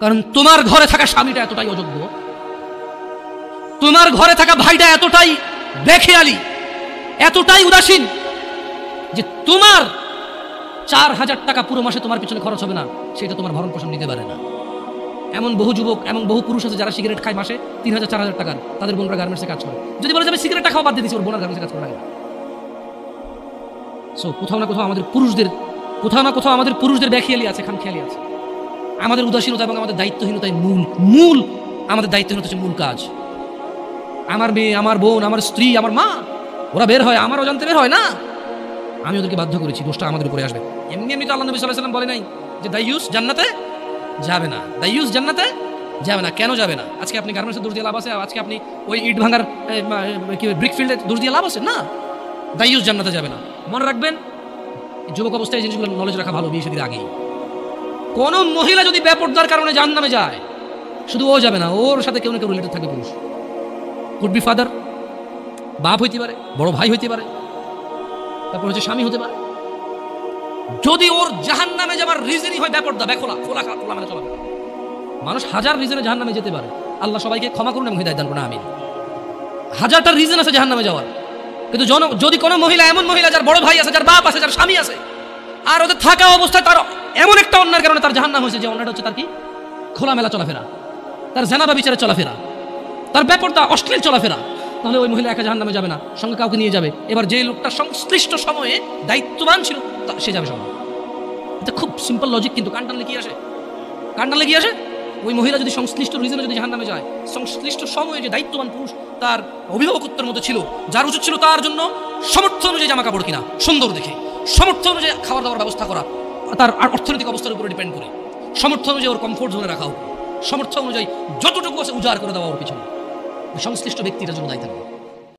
কারণ তোমার ঘরে থাকা স্বামীটা এতটাই অযোগ্য, তোমার ঘরে থাকা ভাইটা এতটাই বেখেয়ালি, এতটাই উদাসীন যে তোমার 4,000 টাকা পুরো মাসে তোমার পিছনে খরচ হবে না, সেটা তোমার ভরণ পোষণ নিতে পারে না। এমন বহু যুবক, এমন বহু পুরুষ আছে যারা সিগারেট খায় মাসে 3,000 4,000 টাকার, তাদের বোনরা গার্মেন্টসে কাজ করে। যদি বলে যাবে সিগারেটটা খাওয়া বাদ দিয়ে দিচ্ছি, ওর বোনার গার্মেন্টসে কাজ করে না। সো কোথাও না কোথাও আমাদের পুরুষদের বেখেয়ালি আছে, খামখেয়ালি আছে। আমাদের উদাসীনতা এবং আমাদের দায়িত্বহীনতাই মূল আমাদের দায়িত্বহীনতা হচ্ছে মূল কাজ। আমার মেয়ে, আমার বোন, আমার স্ত্রী, আমার মা, ওরা বের হয়, আমার অজান্তে বের হয় না, আমি ওদেরকে বাধ্য করেছি, দোষটা আমাদের উপরে আসবে। এমনি তো আল্লাহ নবী সাল্লাল্লাহু আলাইহি ওয়াসাল্লাম বলে নাই যে দাইয়ুস জান্নাতে যাবে না, দাইয়ুস জান্নাতে যাবে না। কেন যাবে না? আজকে আপনি গার্মেন্টসে দোষ দিয়ে লাভ আছে? আজকে আপনি ওই ইট ভাঙার কি ব্রিক ফিল্ডে দোষ দিয়ে লাভ আছে? না, দাইয়ুস জান্নাতে যাবে না। মনে রাখবেন, যুবক অবস্থায় এই জিনিসগুলো নলেজ রাখা ভালো। বিয়ে শাদীর আগেই কোন মহিলা যদি বেপরদার কারণে জাহান্নামে যায়, শুধু ও যাবে না, ওর সাথে কেউ না কেউ রিলেটেড থাকবে। পুরুষ কুড বি ফাদার, বাপ হইতে পারে, বড় ভাই হইতে পারে, তারপর হচ্ছে স্বামী হতে পারে। যদি ওর জাহান্নামে যাবার রিজনই হয় বেপরদা, খোলা মানে চলা, মানুষ হাজার রিজনে জাহান্নামে যেতে পারে। আল্লাহ সবাইকে ক্ষমা করুন এবং হিদায়াত দান করুন, আমিন। হাজারটা রিজন আছে জাহান্নামে যাওয়ার, কিন্তু যদি কোনো মহিলা, এমন মহিলা যার বড় ভাই আছে, যার বাপ আছে, যার স্বামী আছে, আর ওদের থাকা অবস্থায় তার এমন একটা অন্যায়ের কারণে তার জাহান্নাম হয়েছে, যে অন্যটা হচ্ছে তার কি খোলামেলা চলাফেরা, তার জানাবা বিচারে চলাফেরা, তার বেপরদা অশ্লীল চলাফেরা, তাহলে ওই মহিলা একা জাহান্নামে যাবে না, সঙ্গে কাউকে নিয়ে যাবে। এবার যে লোকটা সংশ্লিষ্ট সময়ে দায়িত্ববান ছিল সে যাবে সঙ্গে। এটা খুব সিম্পল লজিক, কিন্তু কান টানলে কি আসে? ওই মহিলা যদি সংশ্লিষ্ট রিজনে যদি জাহান্নামে যায়, সংশ্লিষ্ট সময়ে যে দায়িত্ববান পুরুষ তার অভিভাবকত্বের মতো ছিল, যার উচিত ছিল তার জন্য সামর্থ্য অনুযায়ী জামা কাপড় কিনা, সুন্দর দেখে, সামর্থ্য অনুযায়ী খাবার দাবার ব্যবস্থা করা, তার অর্থনৈতিক অবস্থার উপরে ডিপেন্ড করে, সামর্থ্য অনুযায়ী ওর কমফোর্ট জোনে রাখা হোক, সামর্থ্য অনুযায়ী যতটুকু আছে উজাড় করে দেওয়া ওর পিছনে, সংশ্লিষ্ট ব্যক্তিটার জন্য দায়ী থাকবে।